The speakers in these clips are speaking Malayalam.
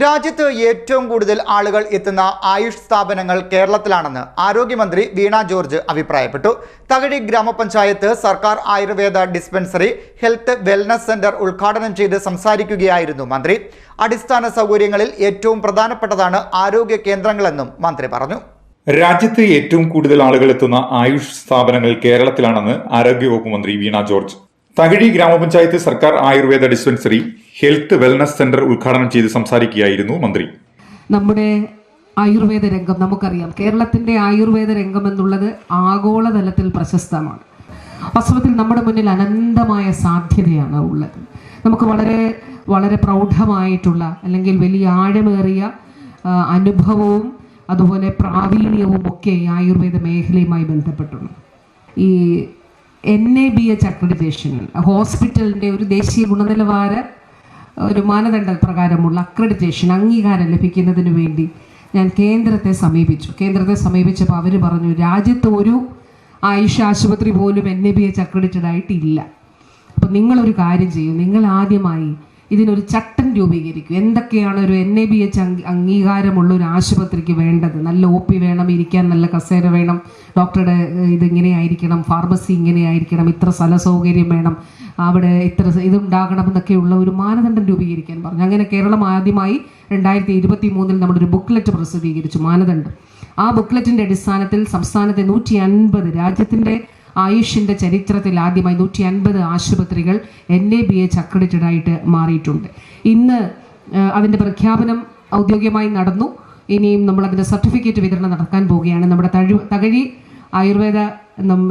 രാജ്യത്ത് ഏറ്റവും കൂടുതൽ ആളുകൾ എത്തുന്ന ആയുഷ് സ്ഥാപനങ്ങൾ കേരളത്തിലാണെന്ന് ആരോഗ്യമന്ത്രി വീണ ജോർജ് അഭിപ്രായപ്പെട്ടു. തകഴി ഗ്രാമപഞ്ചായത്ത് സർക്കാർ Ayurveda dispensary health wellness centre ഉദ്ഘാടനം ചെയ്ത് സംസാരിക്കുകയായിരുന്നു മന്ത്രി. അടിസ്ഥാന സൗകര്യങ്ങളിൽ ഏറ്റവും പ്രധാനപ്പെട്ടതാണ് ആരോഗ്യ കേന്ദ്രങ്ങളെന്നും മന്ത്രി പറഞ്ഞു. രാജ്യത്ത് ഏറ്റവും കൂടുതൽ ആളുകൾ എത്തുന്ന ആയുഷ് സ്ഥാപനങ്ങൾ കേരളത്തിലാണെന്ന് ആരോഗ്യവകുപ്പ് മന്ത്രി വീണ ജോർജ് തകഴി ഗ്രാമപഞ്ചായത്ത് സർക്കാർ Ayurveda dispensary health wellness centre ഉദ്ഘാടനം ചെയ്ത് സംസാരിക്കുകയായിരുന്നു മന്ത്രി. നമ്മുടെ ആയുർവേദ രംഗം നമുക്കറിയാം. കേരളത്തിന്റെ ആയുർവേദ രംഗം എന്നുള്ളത് ആഗോളതലത്തിൽ പ്രശസ്തമാണ്. വാസ്തവത്തിൽ നമ്മുടെ മുന്നിൽ അനന്തമായ സാധ്യതയാണ് ഉള്ളത്. നമുക്ക് വളരെ വളരെ പ്രൗഢമായിട്ടുള്ള അല്ലെങ്കിൽ വലിയ ആഴമേറിയ അനുഭവവും അതുപോലെ പ്രാവീണ്യവും ഒക്കെ ആയുർവേദ മേഖലയുമായി ബന്ധപ്പെട്ടുണ്ട്. ഈ NABH അക്രഡിറ്റേഷൻ ഹോസ്പിറ്റലിൻ്റെ ഒരു ദേശീയ ഗുണനിലവാര ഒരു മാനദണ്ഡ പ്രകാരമുള്ള അക്രഡിറ്റേഷൻ അംഗീകാരം ലഭിക്കുന്നതിന് വേണ്ടി ഞാൻ കേന്ദ്രത്തെ സമീപിച്ചപ്പോൾ അവർ പറഞ്ഞു, രാജ്യത്ത് ഒരു ആയുഷ് ആശുപത്രി പോലും NABH അക്രഡിറ്റഡ് ആയിട്ടില്ല. അപ്പം നിങ്ങളൊരു കാര്യം ചെയ്യും, നിങ്ങൾ ആദ്യമായി ഇതിനൊരു ചട്ടം രൂപീകരിക്കും. എന്തൊക്കെയാണ് ഒരു NABH അംഗീകാരമുള്ള ഒരു ആശുപത്രിക്ക് വേണ്ടത്? നല്ല OP വേണം, ഇരിക്കാൻ നല്ല കസേര വേണം, ഡോക്ടറുടെ ഇതിങ്ങനെ ആയിരിക്കണം, ഫാർമസി ഇങ്ങനെ ആയിരിക്കണം, ഇത്ര സ്ഥല സൗകര്യം വേണം, അവിടെ ഇത്ര ഇതുണ്ടാകണം എന്നൊക്കെയുള്ള ഒരു മാനദണ്ഡം രൂപീകരിക്കാൻ പറഞ്ഞു. അങ്ങനെ കേരളം ആദ്യമായി 2023 നമ്മളൊരു ബുക്ക്ലെറ്റ് പ്രസിദ്ധീകരിച്ചു, മാനദണ്ഡം. ആ ബുക്ക്ലെറ്റിൻ്റെ അടിസ്ഥാനത്തിൽ സംസ്ഥാനത്തെ 150 രാജ്യത്തിൻ്റെ ആയുഷിൻ്റെ ചരിത്രത്തിൽ ആദ്യമായി 150 ആശുപത്രികൾ NABH അക്രഡിറ്റഡ് ആയിട്ട് മാറിയിട്ടുണ്ട്. ഇന്ന് അതിൻ്റെ പ്രഖ്യാപനം ഔദ്യോഗികമായി നടന്നു. ഇനിയും നമ്മളതിൻ്റെ സർട്ടിഫിക്കറ്റ് വിതരണം നടക്കാൻ പോവുകയാണ്. നമ്മുടെ തകഴി ആയുർവേദ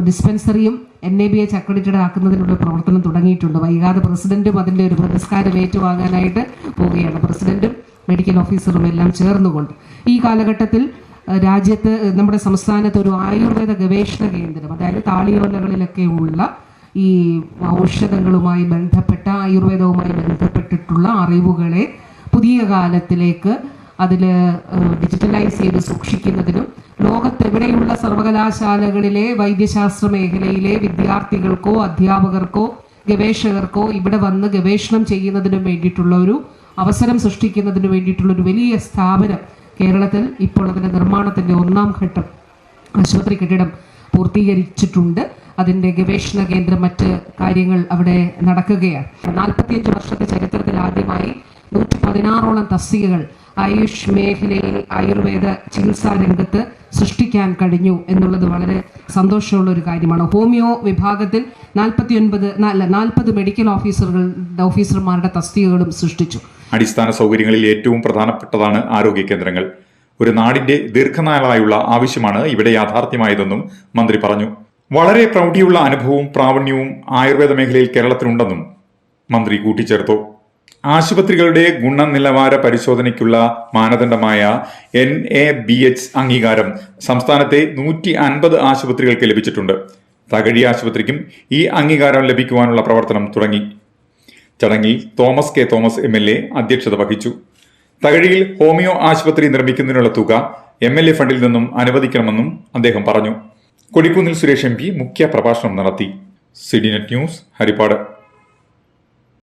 ഡിസ്പെൻസറിയും NABH അക്രഡിറ്റഡ് ആക്കുന്നതിനുള്ള പ്രവർത്തനം തുടങ്ങിയിട്ടുണ്ട്. വൈകാതെ പ്രസിഡന്റും അതിൻ്റെ ഒരു പുരസ്കാരം ഏറ്റുവാങ്ങാനായിട്ട് പോവുകയാണ്. പ്രസിഡന്റും മെഡിക്കൽ ഓഫീസറും എല്ലാം ചേർന്നുകൊണ്ട് ഈ കാലഘട്ടത്തിൽ രാജ്യത്ത് നമ്മുടെ സംസ്ഥാനത്ത് ഒരു ആയുർവേദ ഗവേഷണ കേന്ദ്രം, അതായത് താളിയോലകളിലൊക്കെ ഉള്ള ഈ ഔഷധങ്ങളുമായി ബന്ധപ്പെട്ട ആയുർവേദവുമായി ബന്ധപ്പെട്ടിട്ടുള്ള അറിവുകളെ പുതിയ കാലത്തിലേക്ക് അതിൽ ഡിജിറ്റലൈസ് ചെയ്ത് സൂക്ഷിക്കുന്നതിനും ലോകത്തെവിടെയുള്ള സർവകലാശാലകളിലെ വൈദ്യശാസ്ത്ര മേഖലയിലെ വിദ്യാർത്ഥികൾക്കോ അധ്യാപകർക്കോ ഗവേഷകർക്കോ ഇവിടെ വന്ന് ഗവേഷണം ചെയ്യുന്നതിനും വേണ്ടിയിട്ടുള്ള ഒരു അവസരം സൃഷ്ടിക്കുന്നതിന് വേണ്ടിയിട്ടുള്ള ഒരു വലിയ സ്ഥാപനം കേരളത്തിൽ ഇപ്പോൾ അതിൻ്റെ നിർമ്മാണത്തിൻ്റെ 1ാം ഘട്ടം ആശുപത്രി കെട്ടിടം പൂർത്തീകരിച്ചിട്ടുണ്ട്. അതിൻ്റെ ഗവേഷണ കേന്ദ്രം, മറ്റ് കാര്യങ്ങൾ അവിടെ നടക്കുകയാണ്. 45 വർഷത്തെ ചരിത്രത്തിൽ ആദ്യമായി 116ഓളം തസ്തികകൾ ആയുഷ് മേഖലയിൽ ആയുർവേദ ചികിത്സാ രംഗത്ത് സൃഷ്ടിക്കാൻ കഴിഞ്ഞു എന്നുള്ളത് വളരെ ഒരു കാര്യമാണ്. ഹോമിയോ വിഭാഗത്തിൽ 40 മെഡിക്കൽ ഓഫീസർമാരുടെ തസ്തികകളും സൃഷ്ടിച്ചു. അടിസ്ഥാന സൗകര്യങ്ങളിൽ ഏറ്റവും പ്രധാനപ്പെട്ടതാണ് ആരോഗ്യ കേന്ദ്രങ്ങൾ. ഒരു നാടിന്റെ ദീർഘനാളായുള്ള ആവശ്യമാണ് ഇവിടെ യാഥാർത്ഥ്യമായതെന്നും മന്ത്രി പറഞ്ഞു. വളരെ പ്രൗഢിയുള്ള അനുഭവവും പ്രാവീണ്യവും ആയുർവേദ മേഖലയിൽ കേരളത്തിലുണ്ടെന്നും മന്ത്രി കൂട്ടിച്ചേർത്തു. ആശുപത്രികളുടെ ഗുണനിലവാര പരിശോധനയ്ക്കുള്ള മാനദണ്ഡമായ NABH അംഗീകാരം സംസ്ഥാനത്തെ 150 ആശുപത്രികൾക്ക് ലഭിച്ചിട്ടുണ്ട്. തകഴി ആശുപത്രിക്കും ഈ അംഗീകാരം ലഭിക്കുവാനുള്ള പ്രവർത്തനം തുടങ്ങി. ചടങ്ങിൽ തോമസ് കെ തോമസ് MLA അധ്യക്ഷത വഹിച്ചു. തകഴിയിൽ ഹോമിയോ ആശുപത്രി നിർമ്മിക്കുന്നതിനുള്ള തുക MLA ഫണ്ടിൽ നിന്നും അനുവദിക്കണമെന്നും അദ്ദേഹം പറഞ്ഞു. കൊടിക്കുന്നിൽ സുരേഷ് MP മുഖ്യ പ്രഭാഷണം നടത്തി. CDNet news, Harippad.